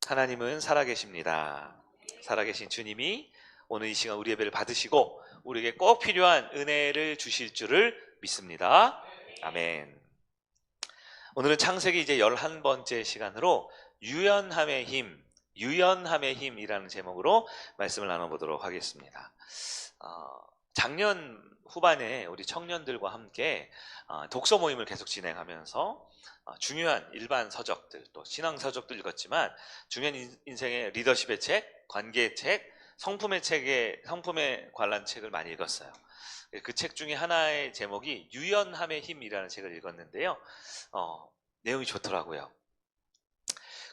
하나님은 살아계십니다. 살아계신 주님이 오늘 이 시간 우리 예배를 받으시고 우리에게 꼭 필요한 은혜를 주실 줄을 믿습니다. 아멘. 오늘은 창세기 이제 11번째 시간으로 유연함의 힘, 유연함의 힘이라는 제목으로 말씀을 나눠보도록 하겠습니다. 작년 후반에 우리 청년들과 함께 독서 모임을 계속 진행하면서 중요한 일반 서적들, 또 신앙 서적도 읽었지만 중요한 인생의 리더십의 책, 관계의 책, 성품에 관한 책을 많이 읽었어요. 그 책 중에 하나의 제목이 유연함의 힘이라는 책을 읽었는데요. 내용이 좋더라고요.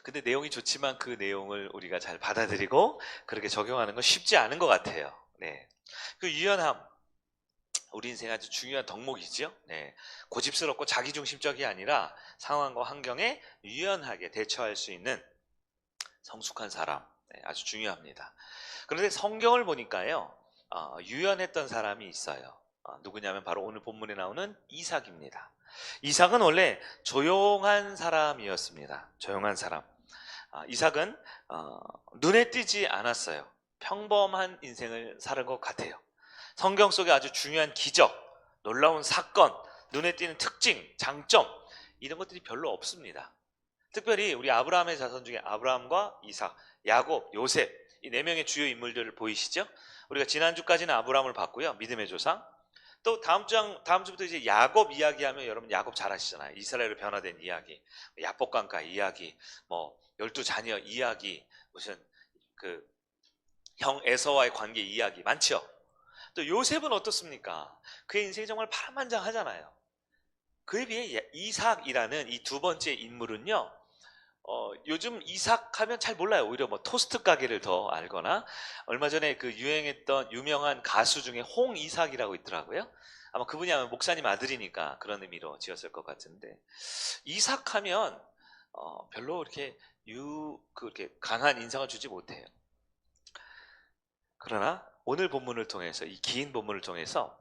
근데 내용이 좋지만 그 내용을 우리가 잘 받아들이고 그렇게 적용하는 건 쉽지 않은 것 같아요. 네. 그 유연함, 우리 인생 아주 중요한 덕목이죠. 네. 고집스럽고 자기중심적이 아니라 상황과 환경에 유연하게 대처할 수 있는 성숙한 사람, 네, 아주 중요합니다. 그런데 성경을 보니까요, 유연했던 사람이 있어요. 누구냐면 바로 오늘 본문에 나오는 이삭입니다. 이삭은 원래 조용한 사람이었습니다. 조용한 사람. 이삭은 눈에 띄지 않았어요. 평범한 인생을 살은 것 같아요. 성경 속에 아주 중요한 기적, 놀라운 사건, 눈에 띄는 특징, 장점 이런 것들이 별로 없습니다. 특별히 우리 아브라함의 자손 중에 아브라함과 이삭, 야곱, 요셉 이 네 명의 주요 인물들을 보이시죠? 우리가 지난주까지는 아브라함을 봤고요. 믿음의 조상. 또 다음 주부터 이제 야곱 이야기하면 여러분 야곱 잘 아시잖아요. 이스라엘로 변화된 이야기, 야복강가 이야기, 뭐 12자녀 이야기, 무슨 그 형 에서와의 관계 이야기 많죠. 또 요셉은 어떻습니까? 그의 인생이 정말 파란만장하잖아요. 그에 비해 이삭이라는 이 두 번째 인물은요, 요즘 이삭 하면 잘 몰라요. 오히려 뭐 토스트 가게를 더 알거나, 얼마 전에 그 유행했던 유명한 가수 중에 홍이삭이라고 있더라고요. 아마 그분이 아마 목사님 아들이니까 그런 의미로 지었을 것 같은데, 이삭 하면 별로 그렇게 강한 인상을 주지 못해요. 그러나 오늘 본문을 통해서, 이 긴 본문을 통해서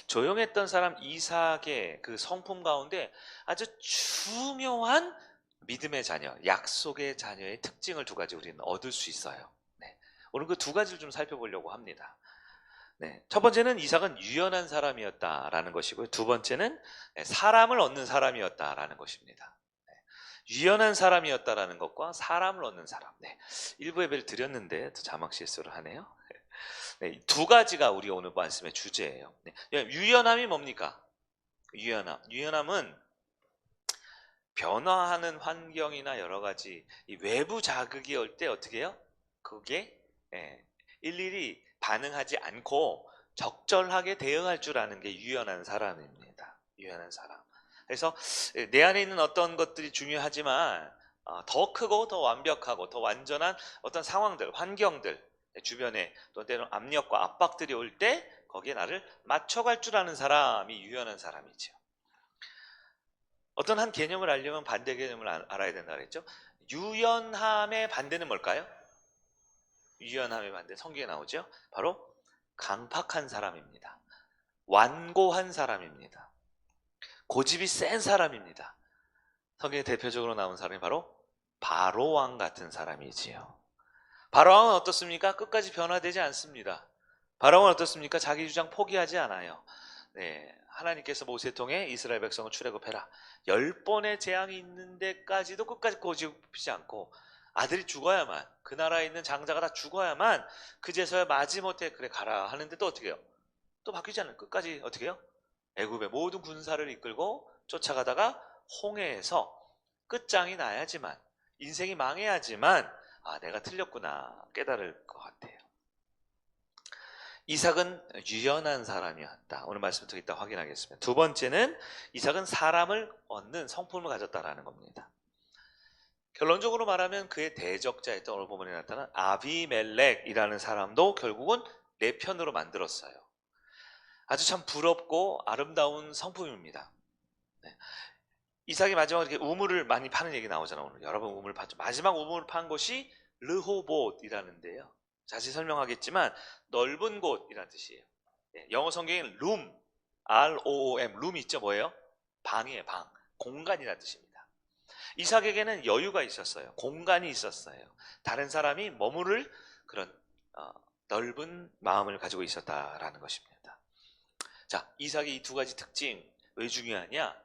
조용했던 사람 이삭의 그 성품 가운데 아주 중요한 믿음의 자녀, 약속의 자녀의 특징을 두 가지 우리는 얻을 수 있어요. 네. 오늘 그 두 가지를 좀 살펴보려고 합니다. 네. 첫 번째는 이삭은 유연한 사람이었다라는 것이고요. 두 번째는 사람을 얻는 사람이었다라는 것입니다. 네. 유연한 사람이었다라는 것과 사람을 얻는 사람. 네. 일부 예배를 드렸는데 또 자막 실수를 하네요. 네, 두 가지가 우리 오늘 말씀의 주제예요. 네. 유연함이 뭡니까? 유연함은 변화하는 환경이나 여러 가지 이 외부 자극이 올 때 어떻게 해요? 그게 일일이 반응하지 않고 적절하게 대응할 줄 아는 게 유연한 사람입니다. 유연한 사람. 그래서 내 안에 있는 어떤 것들이 중요하지만 더 크고 더 완벽하고 더 완전한 어떤 상황들, 환경들, 주변에 또 때로는 압력과 압박들이 올 때 거기에 나를 맞춰갈 줄 아는 사람이 유연한 사람이죠. 어떤 한 개념을 알려면 반대 개념을 알아야 된다 그랬죠. 유연함의 반대는 뭘까요? 유연함의 반대 성경에 나오죠. 바로 강팍한 사람입니다. 완고한 사람입니다. 고집이 센 사람입니다. 성경에 대표적으로 나온 사람이 바로 바로왕 같은 사람이지요. 바로왕은 어떻습니까? 끝까지 변화되지 않습니다. 바로왕은 어떻습니까? 자기 주장 포기하지 않아요. 네, 하나님께서 모세 통해 이스라엘 백성을 출애굽해라. 10번의 재앙이 있는 데까지도 끝까지 고집피지 않고 아들이 죽어야만, 그 나라에 있는 장자가 다 죽어야만 그제서야 마지못해 그래 가라 하는데 또 어떻게 해요? 또 바뀌지 않아요. 끝까지 어떻게 해요? 애굽의 모든 군사를 이끌고 쫓아가다가 홍해에서 끝장이 나야지만, 인생이 망해야지만 내가 틀렸구나 깨달을 것 같아요. 이삭은 유연한 사람이었다. 오늘 말씀을 통해 이따 확인하겠습니다. 두 번째는 이삭은 사람을 얻는 성품을 가졌다라는 겁니다. 결론적으로 말하면 그의 대적자였던 오늘 본문에 나타난 아비멜렉이라는 사람도 결국은 내 편으로 만들었어요. 아주 참 부럽고 아름다운 성품입니다. 네. 이삭이 마지막으로 이렇게 우물을 많이 파는 얘기 나오잖아요. 오늘 여러 번 우물을 팠죠. 마지막 우물을 판 곳이 르호봇이라는데요. 자세히 설명하겠지만 넓은 곳이라는 뜻이에요. 영어 성경에는 room, R-O-O-M, room 있죠. 뭐예요? 방이에요. 방, 공간이라는 뜻입니다. 이삭에게는 여유가 있었어요. 공간이 있었어요. 다른 사람이 머무를 그런 넓은 마음을 가지고 있었다라는 것입니다. 자, 이삭의 이 두 가지 특징 왜 중요하냐?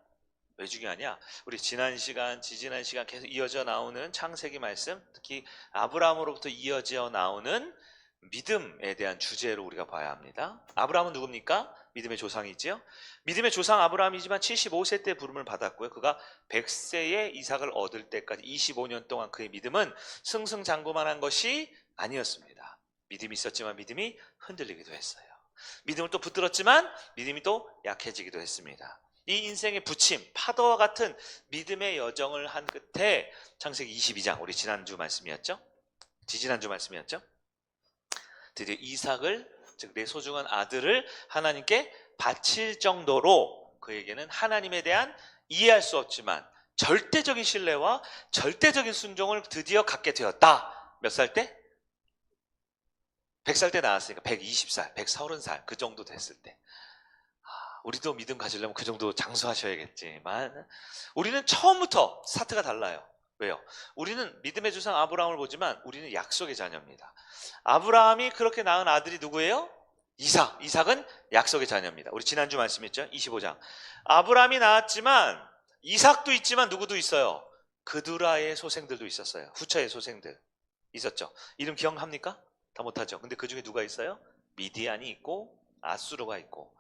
왜 중요하냐? 우리 지난 시간, 지지난 시간 계속 이어져 나오는 창세기 말씀, 특히 아브라함으로부터 이어져 나오는 믿음에 대한 주제로 우리가 봐야 합니다. 아브라함은 누굽니까? 믿음의 조상이지요. 믿음의 조상 아브라함이지만 75세 때 부름을 받았고요. 그가 100세에 이삭을 얻을 때까지 25년 동안 그의 믿음은 승승장구만한 것이 아니었습니다. 믿음이 있었지만 믿음이 흔들리기도 했어요. 믿음을 또 붙들었지만 믿음이 또 약해지기도 했습니다. 이 인생의 부침, 파도와 같은 믿음의 여정을 한 끝에 창세기 22장, 우리 지난주 말씀이었죠? 지지난주 말씀이었죠? 드디어 이삭을, 즉 내 소중한 아들을 하나님께 바칠 정도로 그에게는 하나님에 대한 이해할 수 없지만 절대적인 신뢰와 절대적인 순종을 드디어 갖게 되었다. 몇 살 때? 100살 때 나왔으니까 120살, 130살 그 정도 됐을 때. 우리도 믿음 가지려면 그 정도 장수하셔야겠지만 우리는 처음부터 스타트가 달라요. 왜요? 우리는 믿음의 조상 아브라함을 보지만 우리는 약속의 자녀입니다. 아브라함이 그렇게 낳은 아들이 누구예요? 이삭. 이삭은 약속의 자녀입니다. 우리 지난주 말씀했죠? 25장. 아브라함이 낳았지만 이삭도 있지만 누구도 있어요? 그두라의 소생들도 있었어요. 후처의 소생들 있었죠. 이름 기억합니까? 다 못하죠. 근데 그 중에 누가 있어요? 미디안이 있고 아수르가 있고.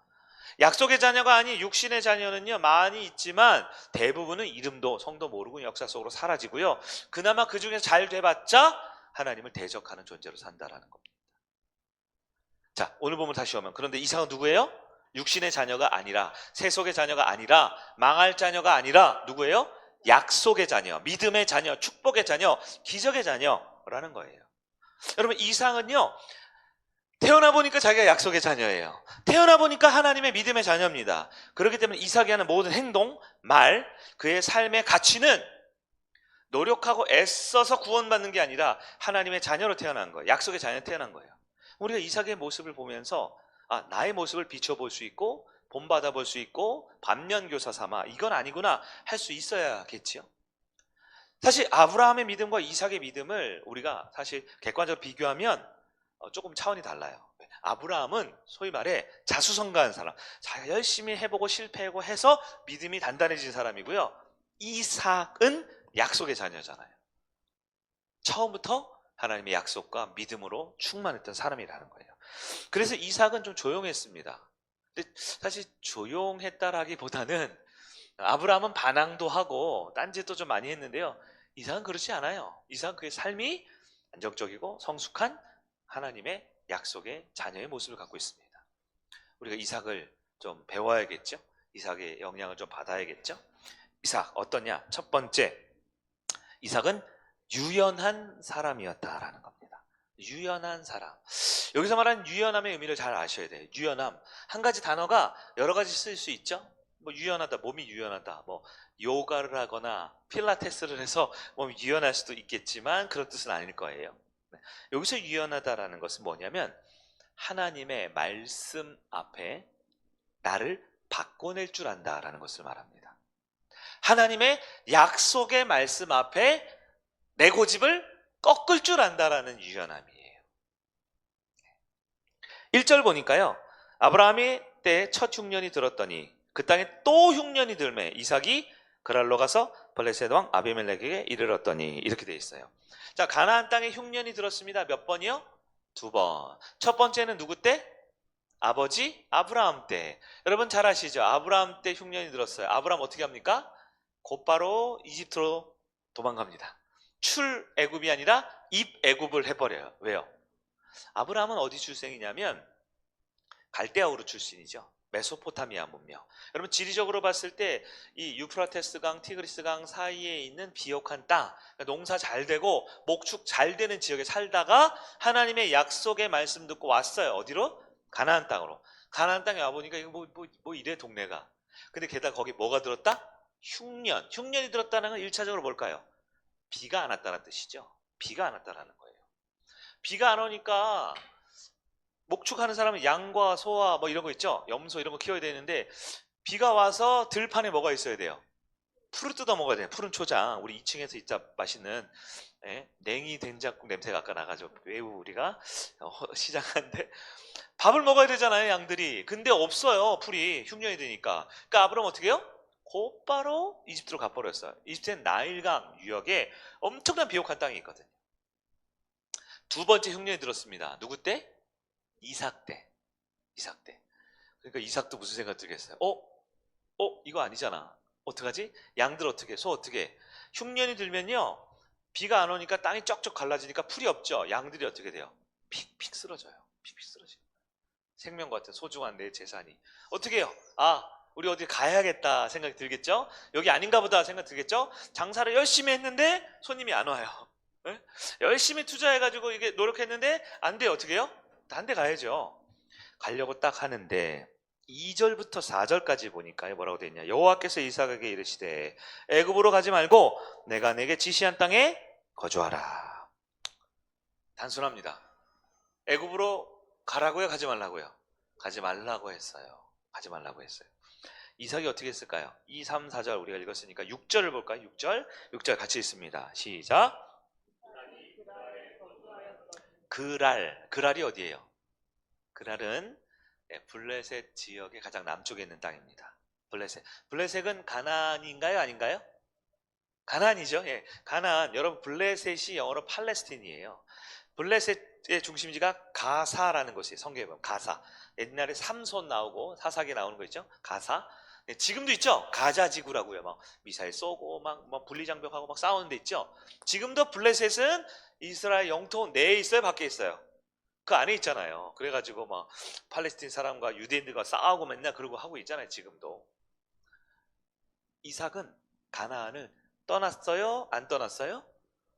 약속의 자녀가 아닌 육신의 자녀는요 많이 있지만 대부분은 이름도 성도 모르고 역사 속으로 사라지고요. 그나마 그 중에서 잘 돼봤자 하나님을 대적하는 존재로 산다라는 겁니다. 자, 오늘 보면 다시 오면, 그런데 이삭은 누구예요? 육신의 자녀가 아니라, 세속의 자녀가 아니라, 망할 자녀가 아니라 누구예요? 약속의 자녀, 믿음의 자녀, 축복의 자녀, 기적의 자녀라는 거예요. 여러분, 이삭은요 태어나 보니까 자기가 약속의 자녀예요. 태어나 보니까 하나님의 믿음의 자녀입니다. 그렇기 때문에 이삭이 하는 모든 행동, 말, 그의 삶의 가치는 노력하고 애써서 구원받는 게 아니라 하나님의 자녀로 태어난 거예요. 약속의 자녀로 태어난 거예요. 우리가 이삭의 모습을 보면서 나의 모습을 비춰볼 수 있고 본받아 볼 수 있고 반면교사 삼아 이건 아니구나 할 수 있어야겠지요. 사실 아브라함의 믿음과 이삭의 믿음을 우리가 사실 객관적으로 비교하면 조금 차원이 달라요. 아브라함은 소위 말해 자수성가한 사람, 자기가 열심히 해보고 실패하고 해서 믿음이 단단해진 사람이고요. 이삭은 약속의 자녀잖아요. 처음부터 하나님의 약속과 믿음으로 충만했던 사람이라는 거예요. 그래서 이삭은 좀 조용했습니다. 근데 사실 조용했다라기보다는 아브라함은 반항도 하고 딴짓도 좀 많이 했는데요. 이삭은 그렇지 않아요. 이삭은 그의 삶이 안정적이고 성숙한 하나님의 약속의 자녀의 모습을 갖고 있습니다. 우리가 이삭을 좀 배워야겠죠? 이삭의 영향을 좀 받아야겠죠? 이삭 어떠냐? 첫 번째, 이삭은 유연한 사람이었다라는 겁니다. 유연한 사람. 여기서 말하는 유연함의 의미를 잘 아셔야 돼요. 유연함. 한 가지 단어가 여러 가지 쓸 수 있죠? 뭐 유연하다, 몸이 유연하다, 뭐 요가를 하거나 필라테스를 해서 몸이 유연할 수도 있겠지만 그런 뜻은 아닐 거예요. 여기서 유연하다라는 것은 뭐냐면 하나님의 말씀 앞에 나를 바꿔낼 줄 안다라는 것을 말합니다. 하나님의 약속의 말씀 앞에 내 고집을 꺾을 줄 안다라는 유연함이에요. 1절 보니까요. 아브라함이 때 첫 흉년이 들었더니 그 땅에 또 흉년이 들매 이삭이 그랄로 가서 블레셋 왕 아비멜렉에게 이르렀더니 이렇게 돼 있어요. 자, 가나안 땅에 흉년이 들었습니다. 몇 번이요? 2번. 첫 번째는 누구 때? 아버지 아브라함 때. 여러분 잘 아시죠? 아브라함 때 흉년이 들었어요. 아브라함 어떻게 합니까? 곧바로 이집트로 도망갑니다. 출애굽이 아니라 입애굽을 해버려요. 왜요? 아브라함은 어디 출생이냐면 갈대아우르 출신이죠. 메소포타미아 문명. 여러분 지리적으로 봤을 때 이 유프라테스 강, 티그리스 강 사이에 있는 비옥한 땅, 농사 잘 되고 목축 잘 되는 지역에 살다가 하나님의 약속의 말씀 듣고 왔어요. 어디로? 가나안 땅으로. 가나안 땅에 와보니까 이거 뭐 이래 동네가. 근데 게다가 거기 뭐가 들었다? 흉년. 흉년이 들었다는 건 1차적으로 뭘까요? 비가 안 왔다는 뜻이죠. 비가 안 왔다라는 거예요. 비가 안 오니까 목축하는 사람은 양과 소와 뭐 이런 거 있죠. 염소 이런 거 키워야 되는데 비가 와서 들판에 뭐가 있어야 돼요? 풀을 뜯어 먹어야 돼요. 푸른 초장. 우리 2층에서 진짜 맛있는 냉이 된장국 냄새가 아까 나가지고 외우 우리가 시장한데 밥을 먹어야 되잖아요, 양들이. 근데 없어요, 풀이. 흉년이 되니까. 그러니까 아브람 어떻게 해요? 곧바로 이집트로 가버렸어요. 이집트는 나일강 유역에 엄청난 비옥한 땅이 있거든요. 두 번째 흉년이 들었습니다. 누구 때? 이삭 때. 이삭 때. 그러니까 이삭도 무슨 생각 들겠어요? 이거 아니잖아. 어떡하지? 양들 어떻게, 소 어떻게? 흉년이 들면요, 비가 안 오니까 땅이 쩍쩍 갈라지니까 풀이 없죠. 양들이 어떻게 돼요? 픽픽 쓰러져요. 픽픽 쓰러져요. 생명과 같은 소중한 내 재산이. 어떻게 해요? 우리 어디 가야겠다 생각이 들겠죠? 여기 아닌가 보다 생각 들겠죠? 장사를 열심히 했는데 손님이 안 와요. 네? 열심히 투자해가지고 이게 노력했는데 안 돼요. 어떻게 해요? 딴 데 가야죠. 가려고 딱 하는데 2절부터 4절까지 보니까요, 뭐라고 되어 있냐? 여호와께서 이삭에게 이르시되 애굽으로 가지 말고 내가 내게 지시한 땅에 거주하라. 단순합니다. 애굽으로 가라고요, 가지 말라고요? 가지 말라고 했어요. 가지 말라고 했어요. 이삭이 어떻게 했을까요? 2, 3, 4절 우리가 읽었으니까 6절을 볼까요? 6절 같이 읽습니다. 시작. 그랄이 어디예요? 그랄은 블레셋 지역의 가장 남쪽에 있는 땅입니다. 블레셋은 가나안인가요? 아닌가요? 가나안이죠. 예. 가나안. 여러분, 블레셋이 영어로 팔레스틴이에요. 블레셋의 중심지가 가사라는 곳이에요. 성경에 보면 가사. 옛날에 삼손 나오고 사사기 나오는 거 있죠? 가사. 네, 지금도 있죠? 가자 지구라고요. 막 미사일 쏘고 막 분리장벽하고 막 싸우는 데 있죠? 지금도 블레셋은 이스라엘 영토 내에 있어요? 밖에 있어요? 그 안에 있잖아요. 그래가지고 막 팔레스틴 사람과 유대인들과 싸우고 맨날 그러고 하고 있잖아요. 지금도. 이삭은 가나안을 떠났어요? 안 떠났어요?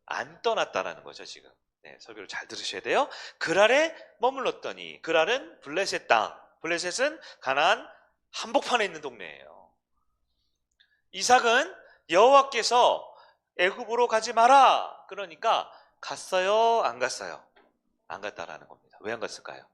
안 떠났다라는 거죠. 지금. 네, 설교를 잘 들으셔야 돼요. 그랄에 머물렀더니 그랄은 블레셋 땅. 블레셋은 가나안 한복판에 있는 동네예요. 이삭은 여호와께서 애굽으로 가지 마라. 그러니까 갔어요? 안 갔어요? 안 갔다라는 겁니다. 왜 안 갔을까요?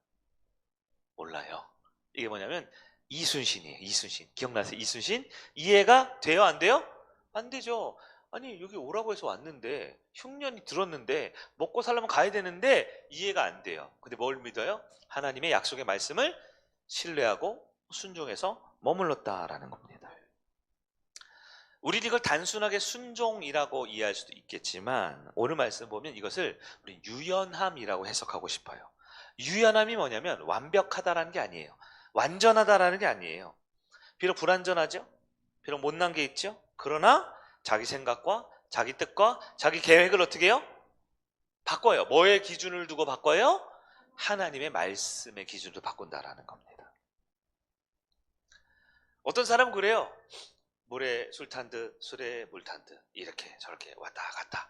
몰라요. 이게 뭐냐면 이순신이에요. 이순신. 기억나세요? 이순신? 이해가 돼요? 안 돼요? 안 되죠. 아니 여기 오라고 해서 왔는데 흉년이 들었는데 먹고 살려면 가야 되는데 이해가 안 돼요. 근데 뭘 믿어요? 하나님의 약속의 말씀을 신뢰하고 순종해서 머물렀다라는 겁니다. 우리는 이걸 단순하게 순종이라고 이해할 수도 있겠지만 오늘 말씀 보면 이것을 우리 유연함이라고 해석하고 싶어요. 유연함이 뭐냐면 완벽하다라는 게 아니에요. 완전하다라는 게 아니에요. 비록 불완전하죠. 비록 못난 게 있죠. 그러나 자기 생각과 자기 뜻과 자기 계획을 어떻게 해요? 바꿔요. 뭐의 기준을 두고 바꿔요? 하나님의 말씀의 기준으로 바꾼다라는 겁니다. 어떤 사람은 그래요. 물에 술 탄 듯 술에 물 탄 듯 이렇게 저렇게 왔다 갔다.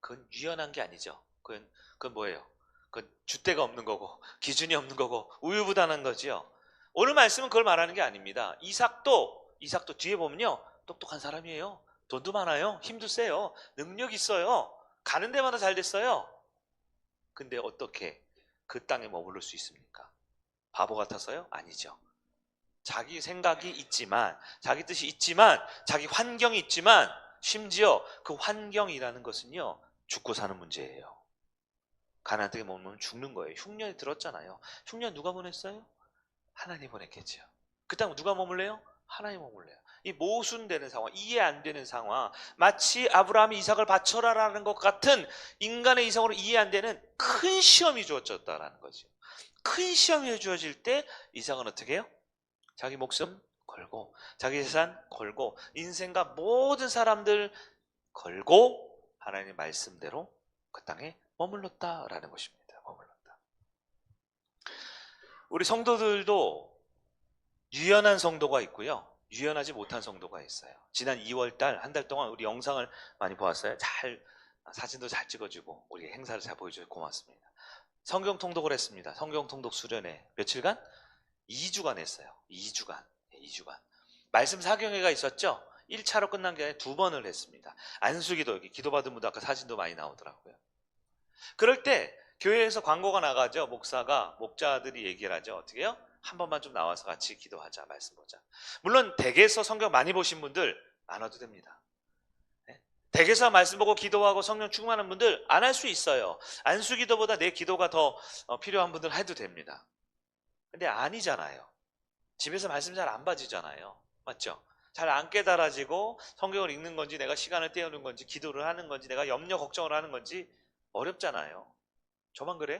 그건 유연한 게 아니죠. 그건 뭐예요? 그건 줏대가 없는 거고 기준이 없는 거고 우유부단한 거지요. 오늘 말씀은 그걸 말하는 게 아닙니다. 이삭도 뒤에 보면요 똑똑한 사람이에요. 돈도 많아요. 힘도 세요. 능력 있어요. 가는 데마다 잘 됐어요. 근데 어떻게 그 땅에 머무를 수 있습니까? 바보 같아서요? 아니죠. 자기 생각이 있지만 자기 뜻이 있지만 자기 환경이 있지만 심지어 그 환경이라는 것은요 죽고 사는 문제예요. 가나안 땅에 머물면 죽는 거예요. 흉년이 들었잖아요. 흉년 누가 보냈어요? 하나님 보냈겠죠. 그 땅 누가 머물래요? 하나님 머물래요. 이 모순되는 상황, 이해 안 되는 상황, 마치 아브라함이 이삭을 바쳐라라는 것 같은 인간의 이성으로 이해 안 되는 큰 시험이 주어졌다라는 거죠. 큰 시험이 주어질 때 이삭은 어떻게 해요? 자기 목숨 걸고 자기 재산 걸고 인생과 모든 사람들 걸고 하나님의 말씀대로 그 땅에 머물렀다라는 것입니다. 머물렀다. 우리 성도들도 유연한 성도가 있고요. 유연하지 못한 성도가 있어요. 지난 2월 달 한 달 동안 우리 영상을 많이 보았어요. 사진도 잘 찍어주고 우리 행사를 잘 보여줘서 고맙습니다. 성경 통독을 했습니다. 성경 통독 수련회 며칠간? 2주간 했어요. 2주간. 말씀 사경회가 있었죠? 1차로 끝난 게 아니라 2번을 했습니다. 안수기도 여기 기도받은 분도 아까 사진도 많이 나오더라고요. 그럴 때 교회에서 광고가 나가죠. 목자들이 얘기를 하죠. 어떻게 해요? 한 번만 좀 나와서 같이 기도하자. 말씀 보자. 물론 댁에서 성경 많이 보신 분들 안 와도 됩니다. 네? 댁에서 말씀 보고 기도하고 성령 충만한 분들 안 할 수 있어요. 안수 기도보다 내 기도가 더 필요한 분들 해도 됩니다. 근데 아니잖아요. 집에서 말씀 잘 안 봐지잖아요. 맞죠? 잘 안 깨달아지고 성경을 읽는 건지 내가 시간을 때우는 건지 기도를 하는 건지 내가 염려 걱정을 하는 건지 어렵잖아요. 저만 그래요?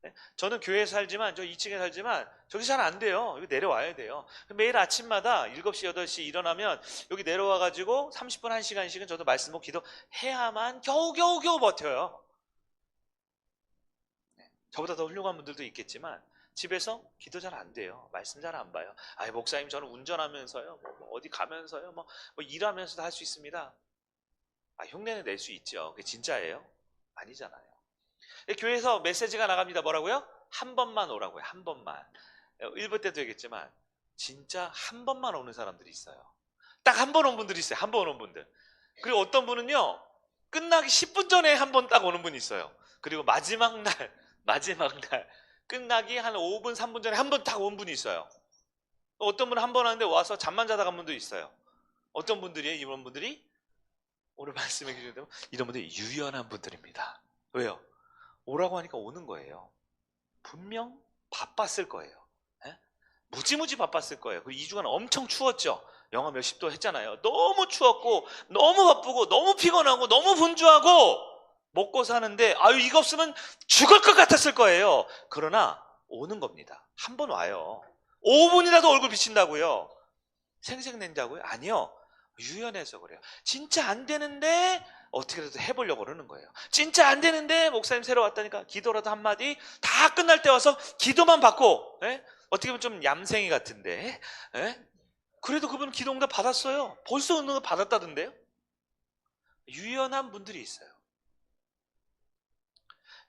네? 저는 교회에 살지만 저 2층에 살지만 저기 잘 안 돼요. 여기 내려와야 돼요. 매일 아침마다 7시 8시 일어나면 여기 내려와 가지고 30분 1시간씩은 저도 말씀 보고 기도해야만 겨우 버텨요. 저보다 더 훌륭한 분들도 있겠지만 집에서 기도 잘 안 돼요. 말씀 잘 안 봐요. 아이 목사님 저는 운전하면서요. 뭐 어디 가면서요. 뭐 일하면서도 할 수 있습니다. 흉내는 낼 수 있죠. 그게 진짜예요? 아니잖아요. 교회에서 메시지가 나갑니다. 뭐라고요? 한 번만 오라고요. 한 번만. 일부 때도 얘기했지만 진짜 한 번만 오는 사람들이 있어요. 딱 한 번 온 분들이 있어요. 한 번 온 분들. 그리고 어떤 분은요. 끝나기 10분 전에 한 번 딱 오는 분이 있어요. 그리고 마지막 날 끝나기 한 5분 3분 전에 한 번 딱 온 분이 있어요. 어떤 분은 한 번 하는데 와서 잠만 자다 간 분도 있어요. 어떤 분들이에요? 이런 분들이 오늘 말씀해 주신 대로 이런 분들이 유연한 분들입니다. 왜요? 오라고 하니까 오는 거예요. 분명 바빴을 거예요. 에? 무지무지 바빴을 거예요. 그리고 2주간 엄청 추웠죠. 영하 몇십 도 했잖아요. 너무 추웠고 너무 바쁘고 너무 피곤하고 너무 분주하고 먹고 사는데 이거 없으면 죽을 것 같았을 거예요. 그러나 오는 겁니다. 한 번 와요. 5분이라도 얼굴 비친다고요. 생색낸다고요? 아니요. 유연해서 그래요. 진짜 안 되는데 어떻게든 해보려고 그러는 거예요. 진짜 안 되는데 목사님 새로 왔다니까 기도라도 한마디. 다 끝날 때 와서 기도만 받고 어떻게 보면 좀 얌생이 같은데 그래도 그분은 기도 응답 받았어요. 벌써 응답 받았다던데요. 유연한 분들이 있어요.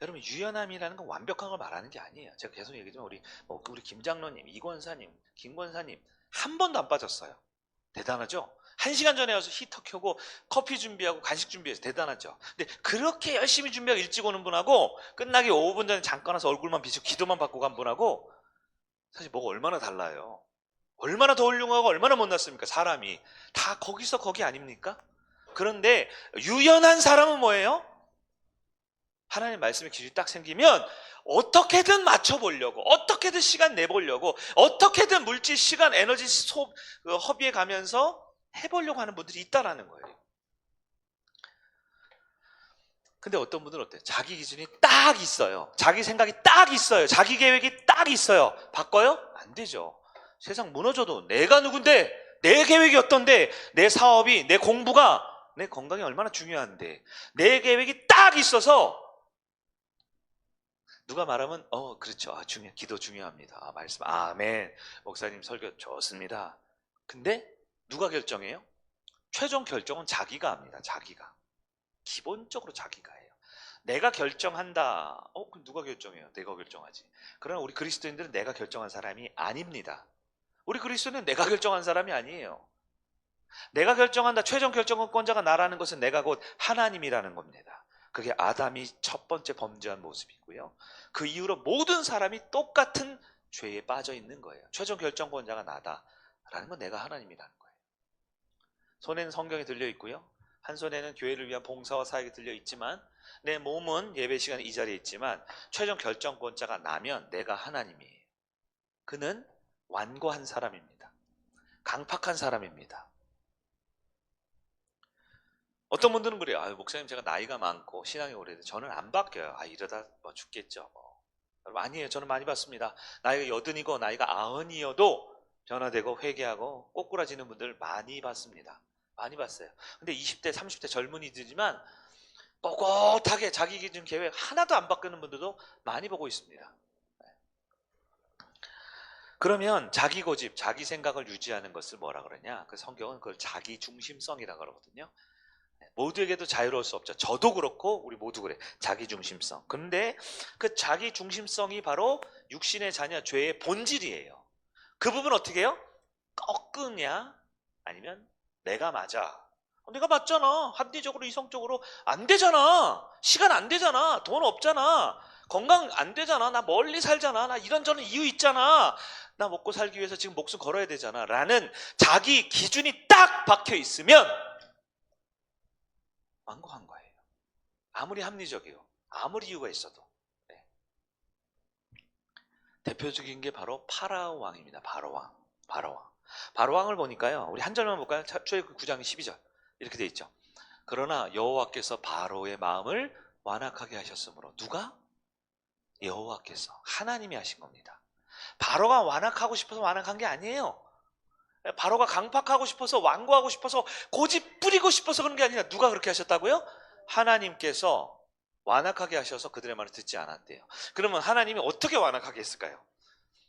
여러분 유연함이라는 건 완벽한 걸 말하는 게 아니에요. 제가 계속 얘기하지만 우리 김 장로님, 이 권사님, 김 권사님 한 번도 안 빠졌어요. 대단하죠? 1시간 전에 와서 히터 켜고 커피 준비하고 간식 준비해서 대단하죠? 근데 그렇게 열심히 준비하고 일찍 오는 분하고 끝나기 5분 전에 잠깐 와서 얼굴만 비치고 기도만 받고 간 분하고 사실 뭐가 얼마나 달라요? 얼마나 더 훌륭하고 얼마나 못났습니까? 사람이 다 거기서 거기 아닙니까? 그런데 유연한 사람은 뭐예요? 하나님 말씀의 기준이 딱 생기면 어떻게든 맞춰보려고, 어떻게든 시간 내보려고, 어떻게든 물질, 시간, 에너지 허비해 가면서 해보려고 하는 분들이 있다라는 거예요. 근데 어떤 분들은 어때요? 자기 기준이 딱 있어요. 자기 생각이 딱 있어요. 자기 계획이 딱 있어요. 바꿔요? 안 되죠. 세상 무너져도 내가 누군데, 내 계획이 어떤데, 내 사업이, 내 공부가, 내 건강이 얼마나 중요한데, 내 계획이 딱 있어서 누가 말하면 그렇죠. 기도 중요합니다. 말씀 아멘. 목사님 설교 좋습니다. 근데 누가 결정해요? 최종 결정은 자기가 합니다. 자기가. 기본적으로 자기가 해요. 내가 결정한다. 그럼 누가 결정해요? 내가 결정하지. 그러나 우리 그리스도인들은 내가 결정한 사람이 아닙니다. 우리 그리스도인은 내가 결정한 사람이 아니에요. 내가 결정한다. 최종 결정권자가 나라는 것은 내가 곧 하나님이라는 겁니다. 그게 아담이 첫 번째 범죄한 모습이고요. 그 이후로 모든 사람이 똑같은 죄에 빠져 있는 거예요. 최종 결정권자가 나다라는 건 내가 하나님이라는 거예요. 손에는 성경이 들려 있고요. 한 손에는 교회를 위한 봉사와 사역이 들려 있지만 내 몸은 예배 시간에 이 자리에 있지만 최종 결정권자가 나면 내가 하나님이에요. 그는 완고한 사람입니다. 강팍한 사람입니다. 어떤 분들은 그래요. 목사님 제가 나이가 많고 신앙이 오래돼 저는 안 바뀌어요. 이러다 죽겠죠. 여러분 아니에요. 저는 많이 봤습니다. 나이가 80이고 나이가 90이어도 변화되고 회개하고 꼬꾸라지는 분들 많이 봤습니다. 많이 봤어요. 근데 20대 30대 젊은이들이지만 꼿꼿하게 자기 기준 계획 하나도 안 바꾸는 분들도 많이 보고 있습니다. 그러면 자기 고집, 자기 생각을 유지하는 것을 뭐라 그러냐? 그 성경은 그걸 자기 중심성이라고 그러거든요. 모두에게도 자유로울 수 없죠. 저도 그렇고 우리 모두 그래. 자기 중심성. 그런데 그 자기 중심성이 바로 육신의 자녀 죄의 본질이에요. 그 부분 어떻게 해요? 꺾으냐? 아니면 내가 맞아. 내가 맞잖아. 합리적으로 이성적으로 안 되잖아. 시간 안 되잖아. 돈 없잖아. 건강 안 되잖아. 나 멀리 살잖아. 나 이런저런 이유 있잖아. 나 먹고 살기 위해서 지금 목숨 걸어야 되잖아. 라는 자기 기준이 딱 박혀 있으면 완고한 거예요. 아무리 합리적이요. 아무리 이유가 있어도. 네. 대표적인 게 바로 파라오 왕입니다. 바로왕. 바로왕을 보니까요. 우리 한 절만 볼까요? 출애굽 9장 12절. 이렇게 돼 있죠. 그러나 여호와께서 바로의 마음을 완악하게 하셨으므로 누가? 여호와께서 하나님이 하신 겁니다. 바로가 완악하고 싶어서 완악한 게 아니에요. 바로가 강팍하고 싶어서 완고하고 싶어서 고집 부리고 싶어서 그런 게 아니라 누가 그렇게 하셨다고요? 하나님께서 완악하게 하셔서 그들의 말을 듣지 않았대요. 그러면 하나님이 어떻게 완악하게 했을까요?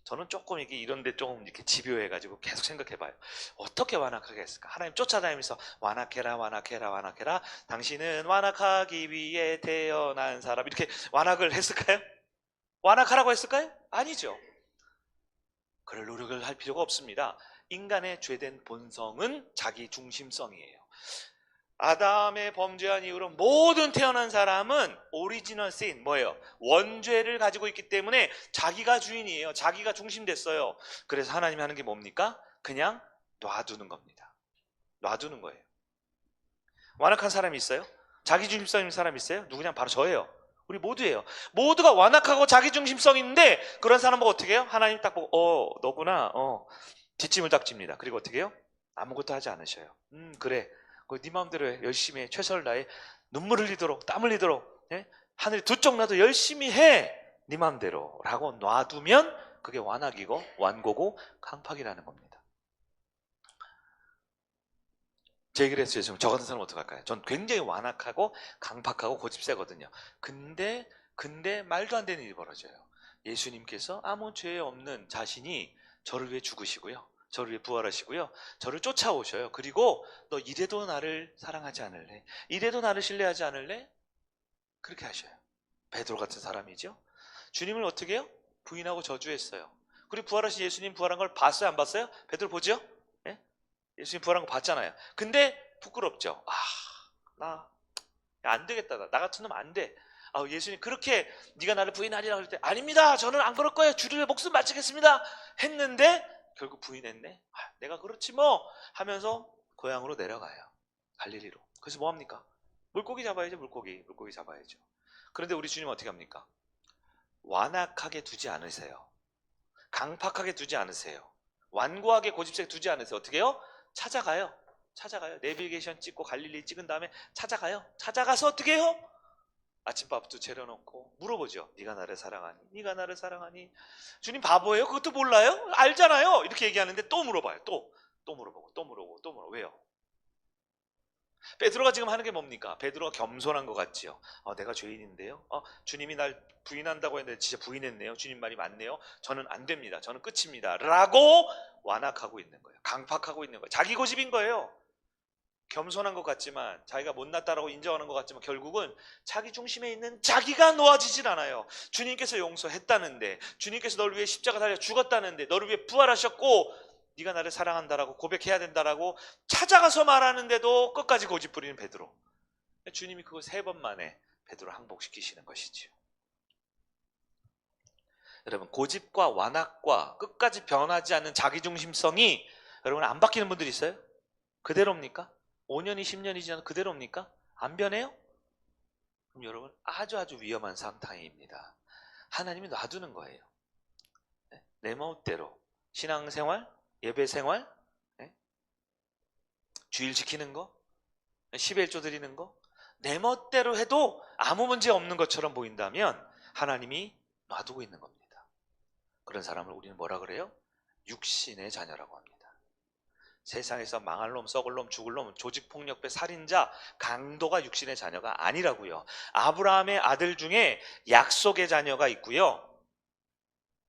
저는 조금 이게 이런데 조금 이렇게 집요해가지고 계속 생각해봐요. 어떻게 완악하게 했을까? 하나님 쫓아다니면서 완악해라, 완악해라, 완악해라. 당신은 완악하기 위해 태어난 사람. 이렇게 완악을 했을까요? 완악하라고 했을까요? 아니죠. 그럴 노력을 할 필요가 없습니다. 인간의 죄된 본성은 자기 중심성이에요. 아담의 범죄한 이후로 모든 태어난 사람은 오리지널 신, 뭐예요? 원죄를 가지고 있기 때문에 자기가 주인이에요. 자기가 중심됐어요. 그래서 하나님이 하는 게 뭡니까? 그냥 놔두는 겁니다. 놔두는 거예요. 완악한 사람이 있어요? 자기 중심성인 사람이 있어요? 누구냐? 바로 저예요. 우리 모두예요. 모두가 완악하고 자기 중심성이 있는데 그런 사람 보고 어떻게 해요? 하나님 딱 보고 너구나. 뒷짐을 딱 집니다. 그리고 어떻게 해요? 아무것도 하지 않으셔요. 그래. 네 마음대로 해. 열심히 해. 최선을 다해. 눈물 흘리도록, 땀 흘리도록, 예? 하늘이 두 쪽 나도 열심히 해. 네 마음대로 라고 놔두면 그게 완악이고 완고고 강팍이라는 겁니다. 제 얘기를 했어요. 지금 저 같은 사람은 어떡할까요? 전 굉장히 완악하고 강팍하고 고집세거든요. 근데 말도 안 되는 일이 벌어져요. 예수님께서 아무 죄 없는 자신이 저를 위해 죽으시고요. 저를 위해 부활하시고요. 저를 쫓아오셔요. 그리고 너 이래도 나를 사랑하지 않을래? 이래도 나를 신뢰하지 않을래? 그렇게 하셔요. 베드로 같은 사람이죠. 주님을 어떻게 해요? 부인하고 저주했어요. 그리고 부활하신 예수님 부활한 걸 봤어요? 안 봤어요? 베드로 보죠? 예? 예수님 부활한 거 봤잖아요. 근데 부끄럽죠. 나 안 되겠다. 나 같은 놈 안 돼. 예수님 그렇게 네가 나를 부인하리라 그럴 때 아닙니다. 저는 안 그럴 거예요. 주를 위해 목숨 바치겠습니다. 했는데 결국 부인했네. 내가 그렇지 뭐 하면서 고향으로 내려가요. 갈릴리로. 그래서 뭐 합니까? 물고기 잡아야죠. 물고기 잡아야죠. 그런데 우리 주님 어떻게 합니까? 완악하게 두지 않으세요. 강팍하게 두지 않으세요. 완고하게 고집세게 두지 않으세요. 어떻게 해요? 찾아가요. 내비게이션 찍고 갈릴리 찍은 다음에 찾아가서 어떻게 해요? 아침밥도 차려놓고 물어보죠. 네가 나를 사랑하니? 네가 나를 사랑하니? 주님 바보예요? 그것도 몰라요? 알잖아요. 이렇게 얘기하는데 또 물어봐요. 또 물어보고 왜요? 베드로가 지금 하는 게 뭡니까? 베드로가 겸손한 것 같지요. 내가 죄인인데요. 주님이 날 부인한다고 했는데 진짜 부인했네요. 주님 말이 맞네요. 저는 안 됩니다. 저는 끝입니다. 라고 완악하고 있는 거예요. 강팍하고 있는 거예요. 자기 고집인 거예요. 겸손한 것 같지만 자기가 못났다라고 인정하는 것 같지만 결국은 자기 중심에 있는 자기가 놓아지질 않아요. 주님께서 용서했다는데, 주님께서 너를 위해 십자가 달려 죽었다는데, 너를 위해 부활하셨고 네가 나를 사랑한다라고 고백해야 된다라고 찾아가서 말하는데도 끝까지 고집 부리는 베드로. 주님이 그거 3번 만에 베드로를 항복시키시는 것이지요. 여러분, 고집과 완악과 끝까지 변하지 않는 자기중심성이 여러분 안 바뀌는 분들이 있어요? 그대로입니까? 5년이 10년이 지나도 그대로입니까? 안 변해요? 그럼 여러분 아주 위험한 상태입니다. 하나님이 놔두는 거예요. 내 마음대로 신앙생활, 예배생활, 주일 지키는 거, 11조 드리는 거, 내 멋대로 해도 아무 문제 없는 것처럼 보인다면 하나님이 놔두고 있는 겁니다. 그런 사람을 우리는 뭐라 그래요? 육신의 자녀라고 합니다. 세상에서 망할 놈, 썩을 놈, 죽을 놈, 조직폭력배, 살인자, 강도가 육신의 자녀가 아니라고요. 아브라함의 아들 중에 약속의 자녀가 있고요.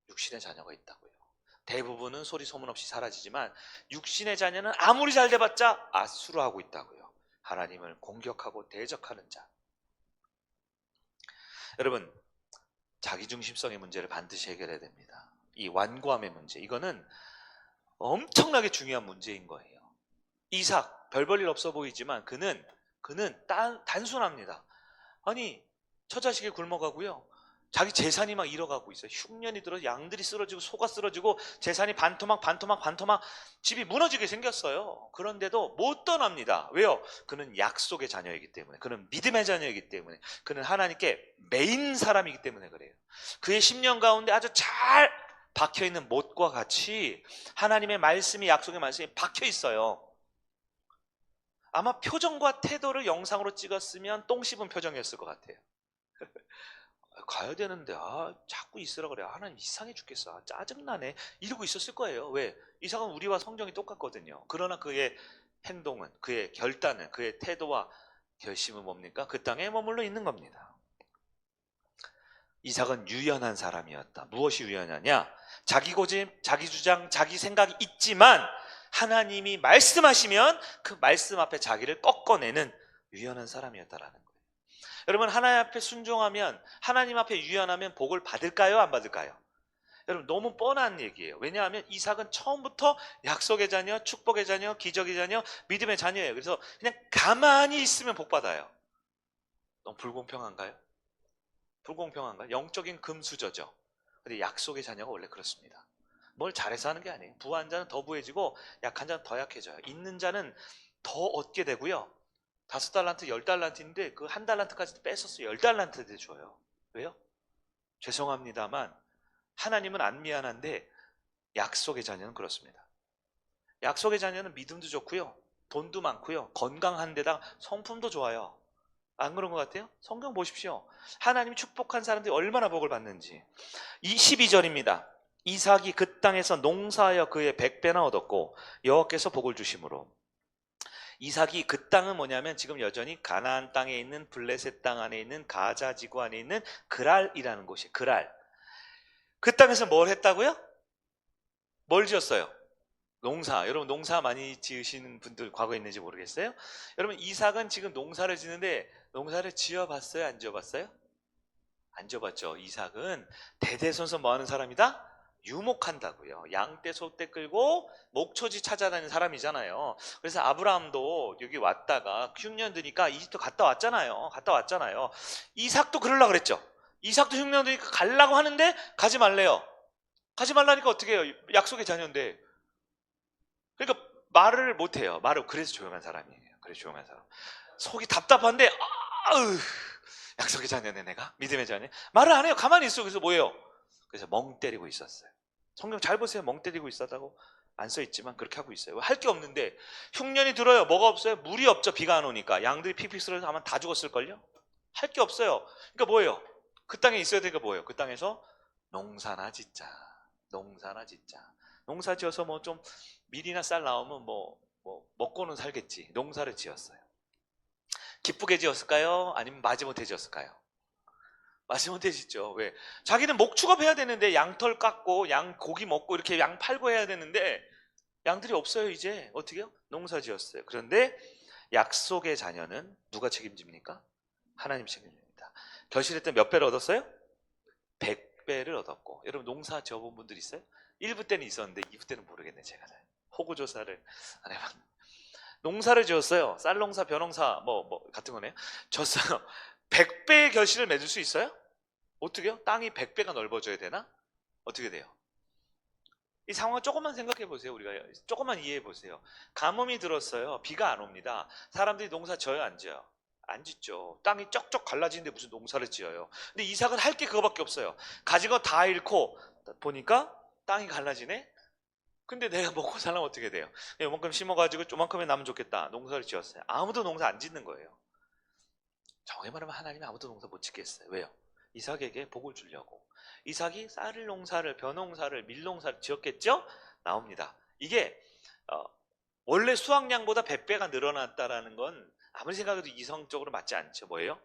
육신의 자녀가 있다고요. 대부분은 소리 소문 없이 사라지지만 육신의 자녀는 아무리 잘 돼봤자 아수르하고 있다고요. 하나님을 공격하고 대적하는 자. 여러분, 자기중심성의 문제를 반드시 해결해야 됩니다. 이 완고함의 문제, 이거는 엄청나게 중요한 문제인 거예요. 이삭, 별 볼 일 없어 보이지만 그는 단순합니다. 아니, 처자식이 굶어가고요. 자기 재산이 막 잃어가고 있어요. 흉년이 들어 양들이 쓰러지고 소가 쓰러지고 재산이 반토막 집이 무너지게 생겼어요. 그런데도 못 떠납니다. 왜요? 그는 약속의 자녀이기 때문에, 그는 믿음의 자녀이기 때문에, 그는 하나님께 매인 사람이기 때문에 그래요. 그의 10년 가운데 아주 잘 박혀있는 못과 같이 하나님의 말씀이, 약속의 말씀이 박혀 있어요. 아마 표정과 태도를 영상으로 찍었으면 똥 씹은 표정이었을 것 같아요. 가야 되는데 자꾸 있으라 그래. 하나님 이상해 죽겠어. 짜증나네. 이러고 있었을 거예요. 왜? 이삭은 우리와 성정이 똑같거든요. 그러나 그의 행동은, 그의 결단은, 그의 태도와 결심은 뭡니까? 그 땅에 머물러 있는 겁니다. 이삭은 유연한 사람이었다. 무엇이 유연하냐? 자기 고집, 자기 주장, 자기 생각이 있지만 하나님이 말씀하시면 그 말씀 앞에 자기를 꺾어내는 유연한 사람이었다라는 거예요. 여러분, 하나님 앞에 순종하면, 하나님 앞에 유연하면 복을 받을까요? 안 받을까요? 여러분, 너무 뻔한 얘기예요. 왜냐하면 이삭은 처음부터 약속의 자녀, 축복의 자녀, 기적의 자녀, 믿음의 자녀예요. 그래서 그냥 가만히 있으면 복 받아요. 너무 불공평한가요? 불공평한가요? 영적인 금수저죠. 근데 약속의 자녀가 원래 그렇습니다. 뭘 잘해서 하는 게 아니에요. 부한 자는 더 부해지고 약한 자는 더 약해져요. 있는 자는 더 얻게 되고요. 5달란트, 10달란트인데 그 1달란트까지 뺏어서 10달란트를 줘요. 왜요? 죄송합니다만 하나님은 안 미안한데 약속의 자녀는 그렇습니다. 약속의 자녀는 믿음도 좋고요, 돈도 많고요, 건강한 데다 성품도 좋아요. 안 그런 것 같아요? 성경 보십시오. 하나님이 축복한 사람들이 얼마나 복을 받는지. 12절입니다. 이삭이 그 땅에서 농사하여 그의 100배나 얻었고 여호와께서 복을 주심으로. 이삭이 그 땅은 뭐냐면 지금 여전히 가나안 땅에 있는 블레셋 땅 안에 있는 가자 지구 안에 있는 그랄이라는 곳이에요. 그랄. 그 땅에서 뭘 했다고요? 뭘 지었어요? 농사. 여러분, 농사 많이 지으시는 분들 과거에 있는지 모르겠어요? 여러분, 이삭은 지금 농사를 지는데 농사를 지어봤어요? 안 지어봤어요? 안 지어봤죠. 이삭은 대대손손 뭐 하는 사람이다? 유목한다고요. 양떼 소떼 끌고 목초지 찾아다니는 사람이잖아요. 그래서 아브라함도 여기 왔다가 흉년 드니까 이집트 갔다 왔잖아요. 이삭도 그러려고 그랬죠. 이삭도 흉년 드니까 가려고 하는데 가지 말래요. 가지 말라니까 어떻게 해요? 약속의 자녀인데. 그러니까 말을 못해요. 그래서 조용한 사람이에요. 그래서 조용한 사람. 속이 답답한데 아으, 약속의 자녀네 내가? 믿음의 자녀? 말을 안 해요. 가만히 있어. 그래서 뭐예요? 그래서 멍 때리고 있었어요. 성경 잘 보세요. 멍 때리고 있었다고 안 써있지만 그렇게 하고 있어요. 할 게 없는데 흉년이 들어요. 뭐가 없어요? 물이 없죠. 비가 안 오니까. 양들이 픽픽 쓰러져서 아마 다 죽었을걸요? 할 게 없어요. 그러니까 뭐예요? 그 땅에 있어야 되니까 뭐예요? 그 땅에서 농사나 짓자. 농사 지어서 뭐 좀 밀이나 쌀 나오면 뭐 먹고는 살겠지. 농사를 지었어요. 기쁘게 지었을까요? 아니면 마지못해 지었을까요? 마지못해 짓죠. 왜? 자기는 목축업 해야 되는데 양털 깎고 양 고기 먹고 이렇게 양 팔고 해야 되는데 양들이 없어요. 이제 어떻게요? 농사 지었어요. 그런데 약속의 자녀는 누가 책임집니까? 하나님 책임집니다. 결실했더니 몇 배를 얻었어요? 100배를 얻었고. 여러분, 농사 지어본 분들 있어요? 1부 때는 있었는데 2부 때는 모르겠네. 제가 잘 호구조사를 안 해봤는데 농사를 지었어요. 쌀농사, 벼농사 뭐 같은 거네요. 졌어요. 100배의 결실을 맺을 수 있어요? 어떻게요? 땅이 100배가 넓어져야 되나? 어떻게 돼요? 이 상황을 조금만 생각해 보세요. 우리가 조금만 이해해 보세요. 가뭄이 들었어요. 비가 안 옵니다. 사람들이 농사 져요, 안 지어요? 안 짓죠. 땅이 쩍쩍 갈라지는데 무슨 농사를 지어요? 근데 이삭은 할 게 그거밖에 없어요. 가진 거 다 잃고 보니까 땅이 갈라지네? 근데 내가 먹고 살려면 어떻게 돼요? 요만큼 심어가지고 조만큼에 나면 좋겠다. 농사를 지었어요. 아무도 농사 안 짓는 거예요. 정확히 말하면 하나님이 아무도 농사 못 짓겠어요. 왜요? 이삭에게 복을 주려고. 이삭이 쌀을 농사를, 벼농사를, 밀농사를 지었겠죠? 나옵니다. 이게 원래 수확량보다 100배가 늘어났다라는 건 아무리 생각해도 이성적으로 맞지 않죠. 뭐예요?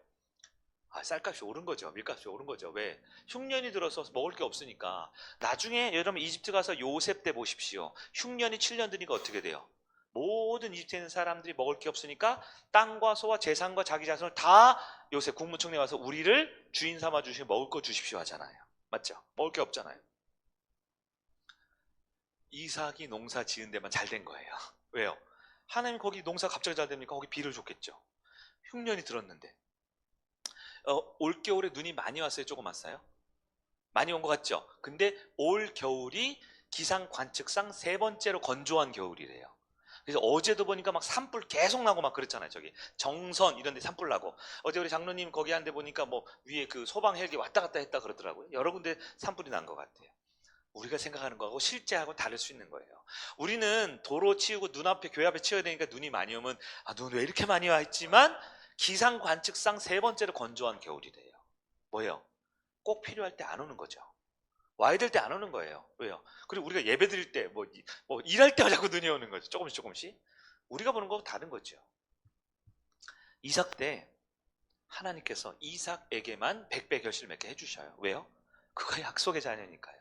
쌀값이 오른 거죠. 밀값이 오른 거죠. 왜? 흉년이 들어서 먹을 게 없으니까. 나중에 여러분 이집트 가서 요셉 때 보십시오. 흉년이 7년 드니까 어떻게 돼요? 모든 이집트에 있는 사람들이 먹을 게 없으니까 땅과 소와 재산과 자기 자손을 다 요셉 국무총리 와서 우리를 주인 삼아 주시고 먹을 거 주십시오 하잖아요. 맞죠? 먹을 게 없잖아요. 이삭이 농사 지은 데만 잘 된 거예요. 왜요? 하나님 거기 농사 갑자기 잘 됩니까? 거기 비를 줬겠죠. 흉년이 들었는데 올겨울에 눈이 많이 왔어요? 조금 왔어요? 많이 온 것 같죠? 근데 올 겨울이 기상 관측상 세 번째로 건조한 겨울이래요. 그래서 어제도 보니까 막 산불 계속 나고 막 그랬잖아요. 저기 정선 이런 데 산불 나고. 어제 우리 장로님 거기 한 데 보니까 뭐 위에 그 소방 헬기 왔다 갔다 했다 그러더라고요. 여러 군데 산불이 난 것 같아요. 우리가 생각하는 거하고 실제하고 다를 수 있는 거예요. 우리는 도로 치우고 눈앞에 교회 앞에 치워야 되니까 눈이 많이 오면 눈 왜 이렇게 많이 와 있지만 기상 관측상 세 번째로 건조한 겨울이래요. 뭐예요? 꼭 필요할 때 안 오는 거죠. 와야 될 때 안 오는 거예요. 왜요? 그리고 우리가 예배 드릴 때, 뭐 일할 때만 자꾸 눈이 오는 거죠. 조금씩 조금씩. 우리가 보는 거하고 다른 거죠. 이삭 때 하나님께서 이삭에게만 100배 결실을 맺게 해주셔요. 왜요? 그가 약속의 자녀니까요.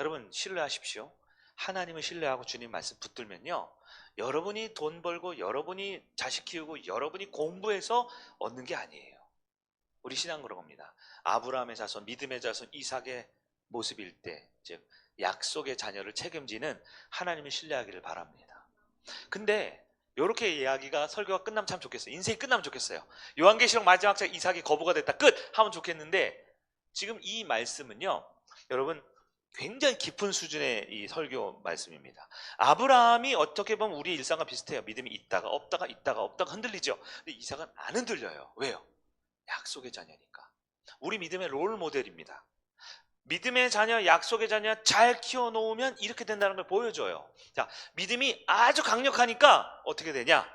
여러분 신뢰하십시오. 하나님을 신뢰하고 주님 말씀 붙들면요. 여러분이 돈 벌고 여러분이 자식 키우고 여러분이 공부해서 얻는 게 아니에요. 우리 신앙 그런 겁니다. 아브라함의 자손, 믿음의 자손 이삭의 모습일 때, 즉 약속의 자녀를 책임지는 하나님을 신뢰하기를 바랍니다. 근데 이렇게 이야기가 설교가 끝나면 참 좋겠어요. 인생이 끝나면 좋겠어요. 요한계시록 마지막 장 이삭이 거부가 됐다 끝 하면 좋겠는데 지금 이 말씀은요, 여러분 굉장히 깊은 수준의 이 설교 말씀입니다. 아브라함이 어떻게 보면 우리 일상과 비슷해요. 믿음이 있다가 없다가 있다가 없다가 흔들리죠. 근데 이삭은 안 흔들려요. 왜요? 약속의 자녀니까. 우리 믿음의 롤 모델입니다. 믿음의 자녀, 약속의 자녀 잘 키워놓으면 이렇게 된다는 걸 보여줘요. 자, 믿음이 아주 강력하니까 어떻게 되냐?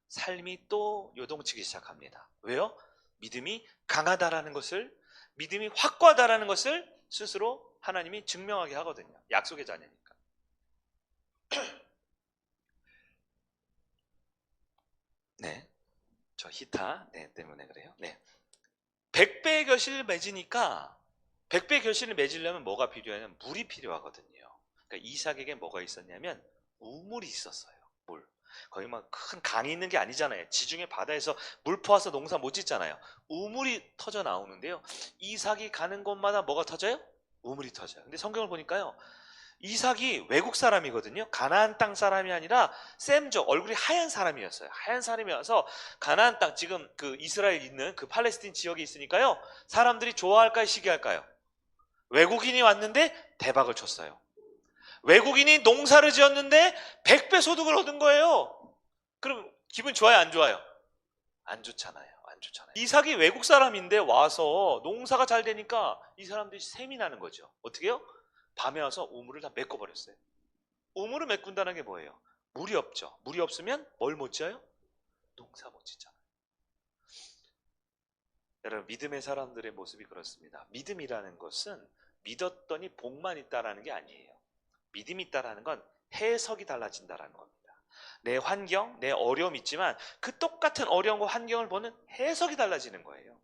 삶이 또 요동치기 시작합니다. 왜요? 믿음이 강하다라는 것을, 믿음이 확고하다라는 것을 스스로 하나님이 증명하게 하거든요. 약속의 자녀니까. 네, 저 히타 때문에 그래요. 네, 100배의 결실을 맺으니까 100배 결실을 맺으려면 뭐가 필요하냐면 물이 필요하거든요. 그러니까 이삭에게 뭐가 있었냐면 우물이 있었어요. 물. 거기 막 큰 강이 있는 게 아니잖아요. 지중해 바다에서 물 퍼와서 농사 못 짓잖아요. 우물이 터져 나오는데요. 이삭이 가는 곳마다 뭐가 터져요? 우물이 터져요. 근데 성경을 보니까요. 이삭이 외국 사람이거든요. 가나안 땅 사람이 아니라 셈족, 얼굴이 하얀 사람이었어요. 하얀 사람이어서 가나안 땅, 지금 그 이스라엘 있는 그 팔레스틴 지역에 있으니까요. 사람들이 좋아할까요? 시기할까요? 외국인이 왔는데 대박을 쳤어요. 외국인이 농사를 지었는데 100배 소득을 얻은 거예요. 그럼 기분 좋아요? 안 좋아요? 안 좋잖아요. 안 좋잖아요. 이삭이 외국 사람인데 와서 농사가 잘 되니까 이 사람들이 셈이 나는 거죠. 어떻게 해요? 밤에 와서 우물을 다 메꿔버렸어요. 우물을 메꾼다는 게 뭐예요? 물이 없죠. 물이 없으면 뭘 못 지어요? 농사 못 짓잖아요. 여러분 믿음의 사람들의 모습이 그렇습니다. 믿음이라는 것은 믿었더니 복만 있다라는 게 아니에요. 믿음이 있다라는 건 해석이 달라진다라는 겁니다. 내 환경, 내 어려움이 있지만 그 똑같은 어려움과 환경을 보는 해석이 달라지는 거예요.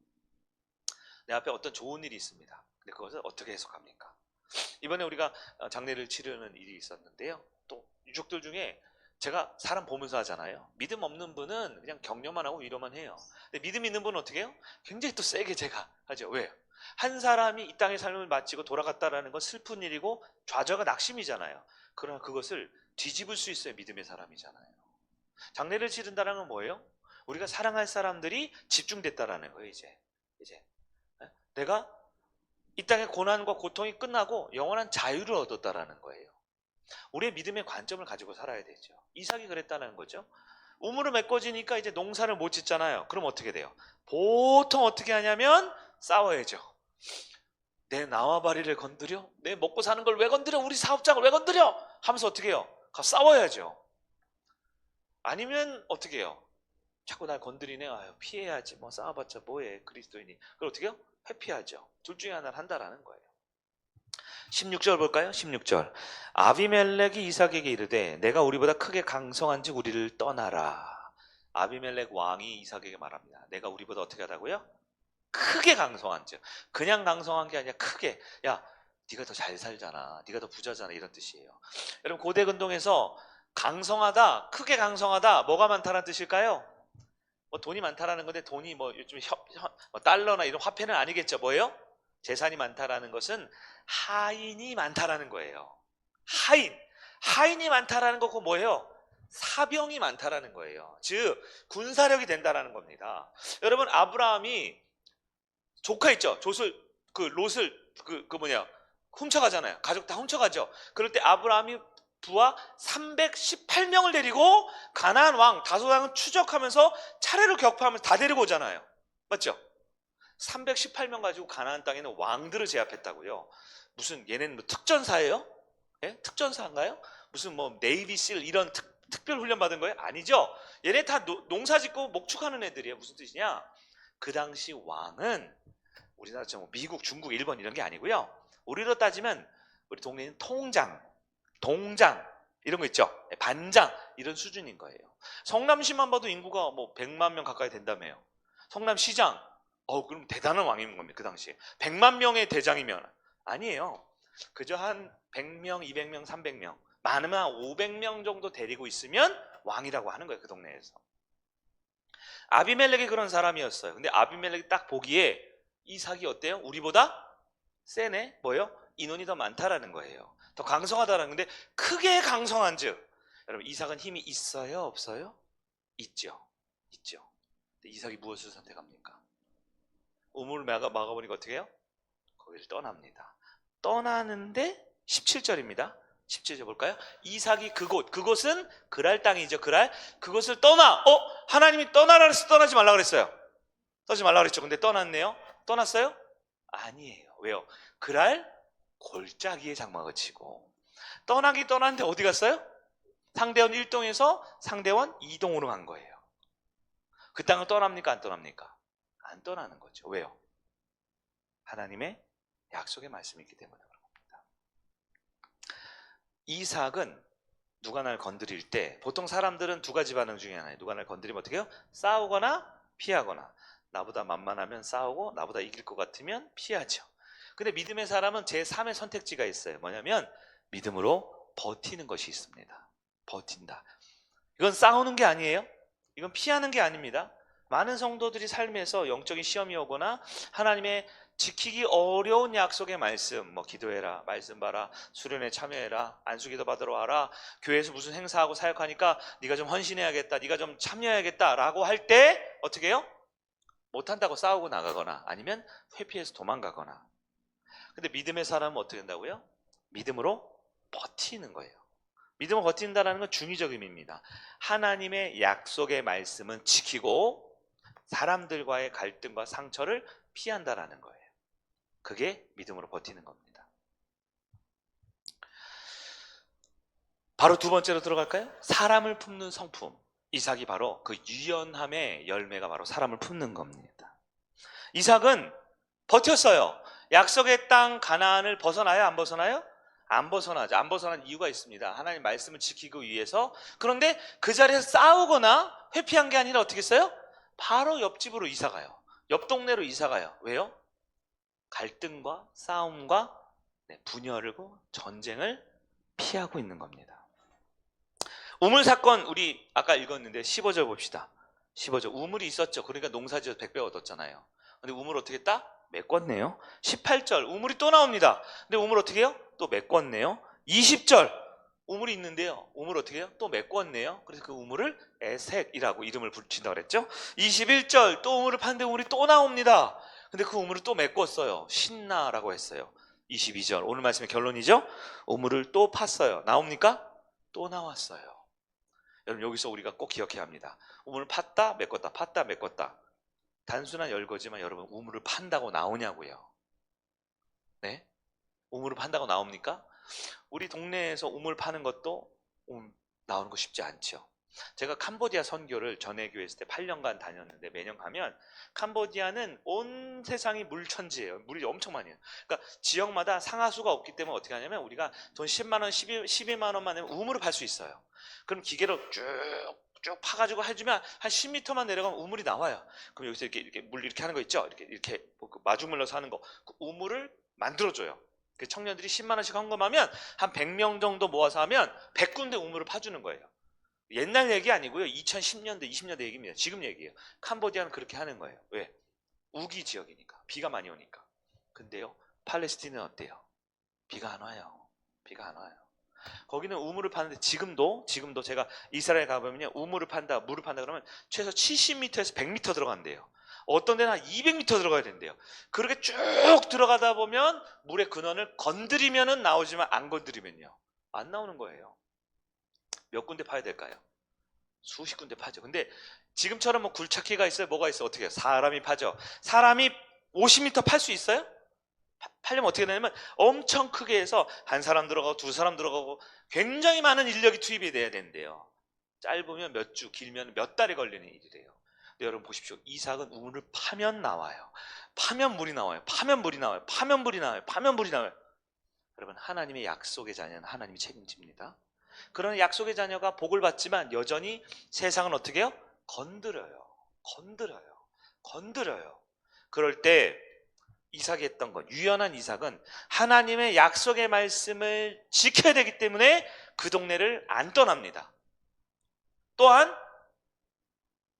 내 앞에 어떤 좋은 일이 있습니다. 근데 그것을 어떻게 해석합니까? 이번에 우리가 장례를 치르는 일이 있었는데요. 또 유족들 중에 제가 사람 보면서 하잖아요. 믿음 없는 분은 그냥 격려만 하고 위로만 해요. 근데 믿음 있는 분은 어떻게 해요? 굉장히 또 세게 제가 하죠. 왜요? 한 사람이 이 땅의 삶을 마치고 돌아갔다라는 건 슬픈 일이고 좌절과 낙심이잖아요. 그러나 그것을 뒤집을 수 있어요. 믿음의 사람이잖아요. 장례를 치른다는 건 뭐예요? 우리가 사랑할 사람들이 집중됐다라는 거예요. 이제 내가 이 땅의 고난과 고통이 끝나고 영원한 자유를 얻었다라는 거예요. 우리의 믿음의 관점을 가지고 살아야 되죠. 이삭이 그랬다는 거죠. 우물을 메꿔지니까 이제 농사를 못 짓잖아요. 그럼 어떻게 돼요? 보통 어떻게 하냐면 싸워야죠. 내 나와바리를 건드려? 내 먹고 사는 걸 왜 건드려? 우리 사업장을 왜 건드려? 하면서 어떻게 해요? 가서 싸워야죠. 아니면 어떻게 해요? 자꾸 날 건드리네. 아유, 피해야지. 뭐 싸워봤자 뭐해. 그리스도인이. 그걸 어떻게 해요? 회피하죠. 둘 중에 하나를 한다라는 거예요. 16절 볼까요? 16절. 아비멜렉이 이삭에게 이르되 내가 우리보다 크게 강성한즉 우리를 떠나라. 아비멜렉 왕이 이삭에게 말합니다. 내가 우리보다 어떻게 하다고요? 크게 강성한즉. 그냥 강성한 게 아니라 크게. 야, 네가 더 잘 살잖아. 네가 더 부자잖아. 이런 뜻이에요. 여러분 고대 근동에서 강성하다, 크게 강성하다 뭐가 많다는 뜻일까요? 뭐 돈이 많다라는 건데 돈이 뭐 요즘 뭐 달러나 이런 화폐는 아니겠죠. 뭐예요? 재산이 많다라는 것은 하인이 많다라는 거예요. 하인이 많다라는 거고 뭐예요? 사병이 많다라는 거예요. 즉 군사력이 된다라는 겁니다. 여러분 아브라함이 조카 있죠. 롯을 훔쳐가잖아요. 가족 다 훔쳐가죠. 그럴 때 아브라함이 부하 318명을 데리고 가나안 왕 다섯 왕을 추적하면서 차례로 격파하면서 다 데리고 오잖아요. 맞죠? 318명 가지고 가나안 땅에는 왕들을 제압했다고요. 무슨 얘네는 뭐 특전사예요? 예? 특전사인가요? 무슨 뭐 네이비실 이런 특별 훈련 받은 거예요? 아니죠. 얘네 다 농사 짓고 목축하는 애들이에요. 무슨 뜻이냐? 그 당시 왕은 우리나라처럼 미국, 중국, 일본 이런 게 아니고요. 우리로 따지면 우리 동네는 통장, 동장 이런 거 있죠. 반장 이런 수준인 거예요. 성남시만 봐도 인구가 뭐 100만 명 가까이 된다며요. 성남시장 그럼 대단한 왕인 겁니다. 그 당시에 100만 명의 대장이면 아니에요. 그저 한 100명, 200명, 300명 많으면 500명 정도 데리고 있으면 왕이라고 하는 거예요. 그 동네에서. 아비멜렉이 그런 사람이었어요. 근데 아비멜렉이 딱 보기에 이삭이 어때요? 우리보다 세네? 뭐예요? 인원이 더 많다라는 거예요. 더 강성하다라는 건데 크게 강성한 즉 여러분 이삭은 힘이 있어요? 없어요? 있죠. 있죠. 근데 이삭이 무엇을 선택합니까? 우물을 막아보니까 어떻게 해요? 거기를 떠납니다. 떠나는데 17절입니다. 17절 볼까요? 이삭이 그곳은 그랄 땅이죠. 그곳을 떠나. 하나님이 떠나라 그랬어? 떠나지 말라 그랬어요? 떠나지 말라 그랬죠. 근데 떠났네요. 떠났어요? 아니에요. 왜요? 그랄 골짜기에 장막을 치고 떠났는데 어디 갔어요? 상대원 1동에서 상대원 2동으로 간 거예요. 그 땅을 떠납니까? 안 떠납니까? 안 떠나는 거죠. 왜요? 하나님의 약속의 말씀이 있기 때문에 그런 겁니다. 이삭은 누가 날 건드릴 때 보통 사람들은 두 가지 반응 중에 하나예요. 누가 날 건드리면 어떻게 해요? 싸우거나 피하거나. 나보다 만만하면 싸우고 나보다 이길 것 같으면 피하죠. 근데 믿음의 사람은 제3의 선택지가 있어요. 뭐냐면 믿음으로 버티는 것이 있습니다. 버틴다. 이건 싸우는 게 아니에요. 이건 피하는 게 아닙니다. 많은 성도들이 삶에서 영적인 시험이 오거나 하나님의 지키기 어려운 약속의 말씀, 뭐 기도해라, 말씀 봐라, 수련회 참여해라, 안수기도 받으러 와라, 교회에서 무슨 행사하고 사역하니까 네가 좀 헌신해야겠다, 네가 좀 참여해야겠다라고 할 때 어떻게 해요? 못한다고 싸우고 나가거나 아니면 회피해서 도망가거나. 근데 믿음의 사람은 어떻게 된다고요? 믿음으로 버티는 거예요. 믿음으로 버틴다는 건 중의적 의미입니다. 하나님의 약속의 말씀은 지키고 사람들과의 갈등과 상처를 피한다라는 거예요. 그게 믿음으로 버티는 겁니다. 바로 두 번째로 들어갈까요? 사람을 품는 성품. 이삭이 바로 그 유연함의 열매가 바로 사람을 품는 겁니다. 이삭은 버텼어요. 약속의 땅 가나안을 벗어나요? 안 벗어나요? 안 벗어나죠. 안 벗어난 이유가 있습니다. 하나님 말씀을 지키기 위해서. 그런데 그 자리에서 싸우거나 회피한 게 아니라 어떻게 했어요? 바로 옆집으로 이사 가요. 옆 동네로 이사 가요. 왜요? 갈등과 싸움과 분열을 전쟁을 피하고 있는 겁니다. 우물 사건 우리 아까 읽었는데 15절 봅시다. 15절 우물이 있었죠. 그러니까 농사지어서 100배 얻었잖아요. 근데 우물 어떻게 했다? 메꿨네요. 18절 우물이 또 나옵니다. 근데 우물 어떻게 해요? 또 메꿨네요. 20절 우물이 있는데요. 우물 어떻게 해요? 또 메꿨네요. 그래서 그 우물을 에색이라고 이름을 붙인다고 그랬죠. 21절 또 우물을 팠는데 우물이 또 나옵니다. 근데 그 우물을 또 메꿨어요. 신나라고 했어요. 22절 오늘 말씀의 결론이죠. 우물을 또 팠어요. 나옵니까? 또 나왔어요. 여러분 여기서 우리가 꼭 기억해야 합니다. 우물을 팠다 메꿨다 팠다 메꿨다. 단순한 열거지만 여러분 우물을 판다고 나오냐고요. 네? 우물을 판다고 나옵니까? 우리 동네에서 우물 파는 것도 나오는 거 쉽지 않죠. 제가 캄보디아 선교를 전해 교회 있을 때 8년간 다녔는데 매년 가면 캄보디아는 온 세상이 물천지예요. 물이 엄청 많이 해요. 그러니까 지역마다 상하수가 없기 때문에 어떻게 하냐면 우리가 돈 10만 원, 12만 원만 내면 우물을 팔 수 있어요. 그럼 기계로 쭉 파가지고 해주면 한 10m만 내려가면 우물이 나와요. 그럼 여기서 이렇게 물 이렇게 하는 거 있죠? 이렇게 마중 물러서 하는 거. 그 우물을 만들어줘요. 그 청년들이 10만 원씩 헌금하면 한 100명 정도 모아서 하면 100군데 우물을 파주는 거예요. 옛날 얘기 아니고요. 2010년대, 20년대 얘기입니다. 지금 얘기예요. 캄보디아는 그렇게 하는 거예요. 왜? 우기 지역이니까. 비가 많이 오니까. 근데요. 팔레스틴은 어때요? 비가 안 와요. 비가 안 와요. 거기는 우물을 파는데 지금도 제가 이스라엘 가보면요. 우물을 판다, 물을 판다 그러면 최소 70m에서 100m 들어간대요. 어떤 데는 한 200m 들어가야 된대요. 그렇게 쭉 들어가다 보면 물의 근원을 건드리면은 나오지만 안 건드리면요, 안 나오는 거예요. 몇 군데 파야 될까요? 수십 군데 파죠. 근데 지금처럼 뭐 굴착기가 있어요? 뭐가 있어요? 어떻게 해요? 사람이 파죠. 사람이 50m 팔 수 있어요? 팔려면 어떻게 되냐면 엄청 크게 해서 한 사람 들어가고 두 사람 들어가고 굉장히 많은 인력이 투입이 돼야 된대요. 짧으면 몇 주, 길면 몇 달이 걸리는 일이래요. 근데 여러분 보십시오. 이삭은 우물을 파면 나와요. 파면 물이 나와요. 파면 물이 나와요. 파면 물이 나와요. 파면 물이 나와요. 여러분, 하나님의 약속의 자녀는 하나님이 책임집니다. 그러나 약속의 자녀가 복을 받지만 여전히 세상은 어떻게 해요? 건드려요. 건드려요. 건드려요. 그럴 때 이삭이 했던 것, 유연한 이삭은 하나님의 약속의 말씀을 지켜야 되기 때문에 그 동네를 안 떠납니다. 또한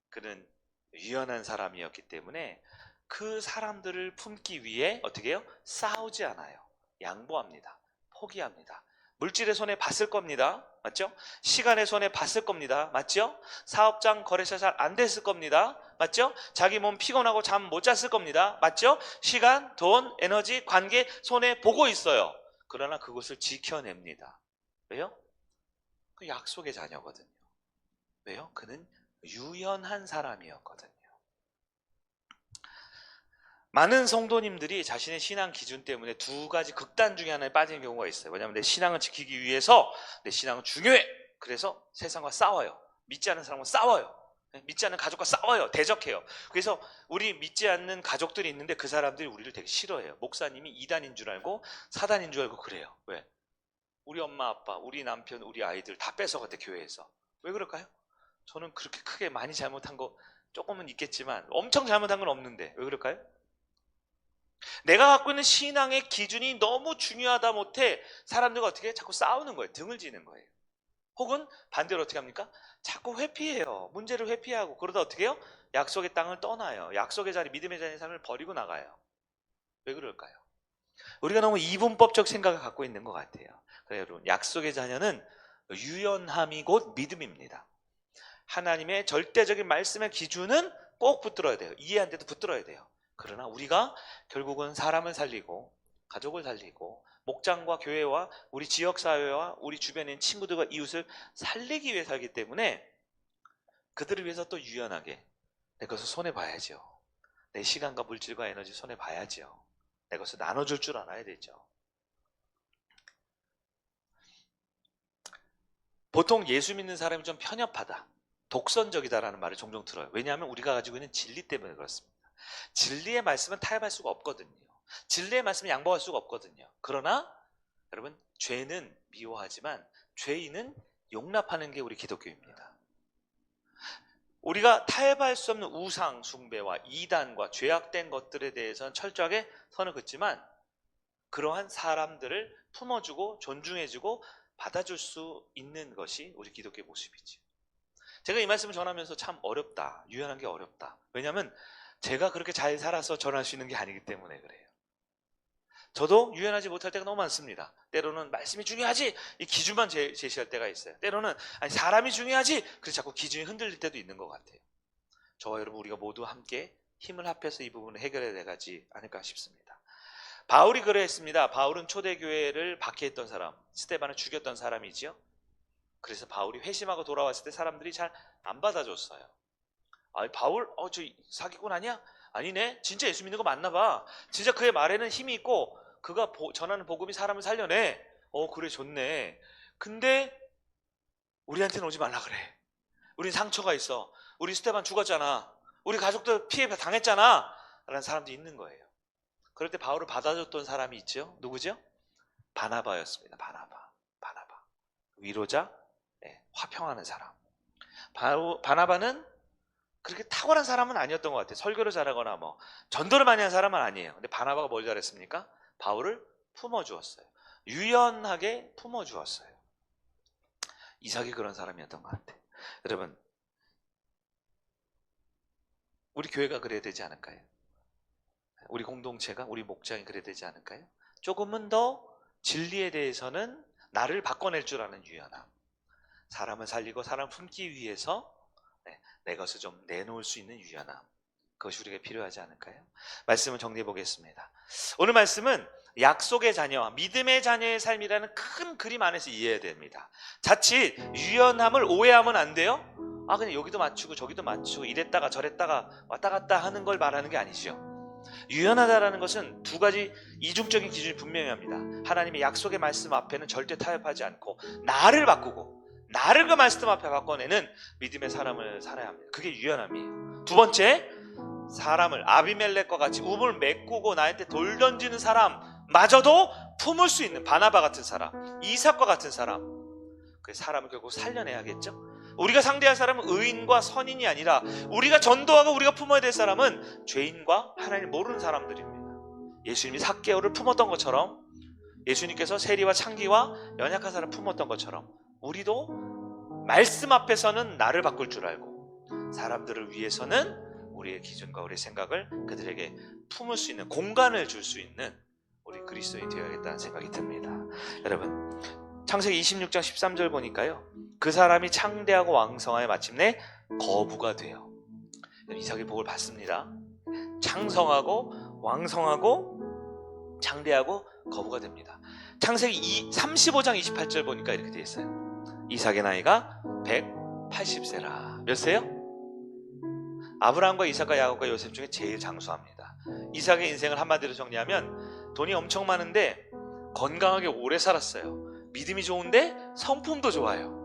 그는 유연한 사람이었기 때문에 그 사람들을 품기 위해 어떻게 해요? 싸우지 않아요. 양보합니다. 포기합니다. 물질의 손에 봤을 겁니다. 맞죠? 시간의 손에 봤을 겁니다. 맞죠? 사업장 거래처 잘 안 됐을 겁니다. 맞죠? 자기 몸 피곤하고 잠 못 잤을 겁니다. 맞죠? 시간, 돈, 에너지, 관계 손에 보고 있어요. 그러나 그것을 지켜냅니다. 왜요? 그 약속의 자녀거든요. 왜요? 그는 유연한 사람이었거든요. 많은 성도님들이 자신의 신앙 기준 때문에 두 가지 극단 중에 하나에 빠지는 경우가 있어요. 왜냐하면 내 신앙을 지키기 위해서 내 신앙은 중요해. 그래서 세상과 싸워요. 믿지 않는 사람과 싸워요. 믿지 않는 가족과 싸워요. 대적해요. 그래서 우리 믿지 않는 가족들이 있는데 그 사람들이 우리를 되게 싫어해요. 목사님이 이단인 줄 알고 사단인 줄 알고 그래요. 왜? 우리 엄마 아빠, 우리 남편, 우리 아이들 다 뺏어갔대, 교회에서. 왜 그럴까요? 저는 그렇게 크게 많이 잘못한 거 조금은 있겠지만 엄청 잘못한 건 없는데 왜 그럴까요? 내가 갖고 있는 신앙의 기준이 너무 중요하다 못해 사람들과 어떻게 자꾸 싸우는 거예요. 등을 지는 거예요. 혹은 반대로 어떻게 합니까? 자꾸 회피해요. 문제를 회피하고 그러다 어떻게 해요? 약속의 땅을 떠나요. 약속의 자리, 믿음의 자리의 삶을 버리고 나가요. 왜 그럴까요? 우리가 너무 이분법적 생각을 갖고 있는 것 같아요. 그래요, 여러분. 약속의 자녀는 유연함이 곧 믿음입니다. 하나님의 절대적인 말씀의 기준은 꼭 붙들어야 돼요. 이해한데도 붙들어야 돼요. 그러나 우리가 결국은 사람을 살리고 가족을 살리고 목장과 교회와 우리 지역사회와 우리 주변에 있는 친구들과 이웃을 살리기 위해 살기 때문에 그들을 위해서 또 유연하게 내 것을 손해봐야죠. 내 시간과 물질과 에너지 손해봐야죠. 내 것을 나눠줄 줄 알아야 되죠. 보통 예수 믿는 사람이 좀 편협하다, 독선적이다라는 말을 종종 들어요. 왜냐하면 우리가 가지고 있는 진리 때문에 그렇습니다. 진리의 말씀은 타협할 수가 없거든요. 진리의 말씀은 양보할 수가 없거든요. 그러나 여러분, 죄는 미워하지만 죄인은 용납하는 게 우리 기독교입니다. 우리가 타협할 수 없는 우상 숭배와 이단과 죄악된 것들에 대해서는 철저하게 선을 긋지만 그러한 사람들을 품어주고 존중해주고 받아줄 수 있는 것이 우리 기독교의 모습이지. 제가 이 말씀을 전하면서 참 어렵다, 유연한 게 어렵다. 왜냐하면 제가 그렇게 잘 살아서 전할 수 있는 게 아니기 때문에 그래요. 저도 유연하지 못할 때가 너무 많습니다. 때로는 말씀이 중요하지, 이 기준만 제시할 때가 있어요. 때로는 아니 사람이 중요하지, 그래서 자꾸 기준이 흔들릴 때도 있는 것 같아요. 저와 여러분, 우리가 모두 함께 힘을 합해서 이 부분을 해결해야 되지 않을까 싶습니다. 바울이 그랬습니다. 바울은 초대교회를 박해했던 사람, 스데반을 죽였던 사람이지요. 그래서 바울이 회심하고 돌아왔을 때 사람들이 잘 안 받아줬어요. 아니, 바울, 저 사기꾼 아니야? 아니네, 진짜 예수 믿는 거 맞나 봐. 진짜 그의 말에는 힘이 있고 그가 전하는 복음이 사람을 살려내. 그래, 좋네. 근데 우리한테는 오지 말라 그래. 우린 상처가 있어. 우리 스데반 죽었잖아. 우리 가족들 피해 당했잖아. 라는 사람들이 있는 거예요. 그럴 때 바울을 받아줬던 사람이 있죠. 누구죠? 바나바였습니다. 바나바. 위로자, 화평하는 사람. 바나바는 그렇게 탁월한 사람은 아니었던 것 같아요. 설교를 잘하거나 뭐 전도를 많이 한 사람은 아니에요. 근데 바나바가 뭘 잘했습니까? 바울을 품어주었어요. 유연하게 품어주었어요. 이삭이 그런 사람이었던 것 같아요. 여러분, 우리 교회가 그래야 되지 않을까요? 우리 공동체가, 우리 목장이 그래야 되지 않을까요? 조금은 더 진리에 대해서는 나를 바꿔낼 줄 아는 유연함, 사람을 살리고 사람 품기 위해서 내 것을 좀 내놓을 수 있는 유연함, 그것이 우리에게 필요하지 않을까요? 말씀을 정리해 보겠습니다. 오늘 말씀은 약속의 자녀, 믿음의 자녀의 삶이라는 큰 그림 안에서 이해해야 됩니다. 자칫 유연함을 오해하면 안 돼요. 그냥 여기도 맞추고 저기도 맞추고 이랬다가 저랬다가 왔다 갔다 하는 걸 말하는 게 아니죠. 유연하다라는 것은 두 가지 이중적인 기준이 분명히 합니다. 하나님의 약속의 말씀 앞에는 절대 타협하지 않고 나를 바꾸고 나를 그 말씀 앞에 바꿔내는 믿음의 사람을 살아야 합니다. 그게 유연함이에요. 두 번째, 사람을 아비멜렉과 같이 우물 메꾸고 나한테 돌 던지는 사람마저도 품을 수 있는 바나바 같은 사람, 이삭과 같은 사람, 그 사람을 결국 살려내야겠죠. 우리가 상대할 사람은 의인과 선인이 아니라 우리가 전도하고 우리가 품어야 될 사람은 죄인과 하나님 모르는 사람들입니다. 예수님이 삭개오를 품었던 것처럼, 예수님께서 세리와 창기와 연약한 사람을 품었던 것처럼 우리도 말씀 앞에서는 나를 바꿀 줄 알고 사람들을 위해서는 우리의 기준과 우리의 생각을 그들에게 품을 수 있는 공간을 줄 수 있는 우리 그리스도인이 되어야겠다는 생각이 듭니다. 여러분, 창세기 26장 13절 보니까요, 그 사람이 창대하고 왕성하여 마침내 거부가 돼요. 이삭의 복을 받습니다. 창성하고 왕성하고 창대하고 거부가 됩니다. 창세기 35장 28절 보니까 이렇게 되어 있어요. 이삭의 나이가 180세라. 몇 세요? 아브라함과 이삭과 야곱과 요셉 중에 제일 장수합니다. 이삭의 인생을 한마디로 정리하면 돈이 엄청 많은데 건강하게 오래 살았어요. 믿음이 좋은데 성품도 좋아요.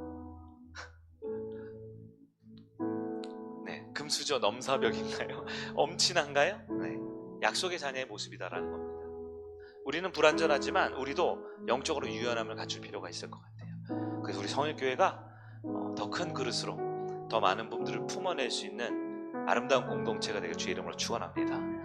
네, 금수저 넘사벽인가요? 엄친한가요? 네, 약속의 자녀의 모습이다라는 겁니다. 우리는 불완전하지만 우리도 영적으로 유연함을 갖출 필요가 있을 것 같아요. 그래서 우리 성일교회가 더 큰 그릇으로 더 많은 분들을 품어낼 수 있는 아름다운 공동체가 되길 주의 이름으로 축원합니다.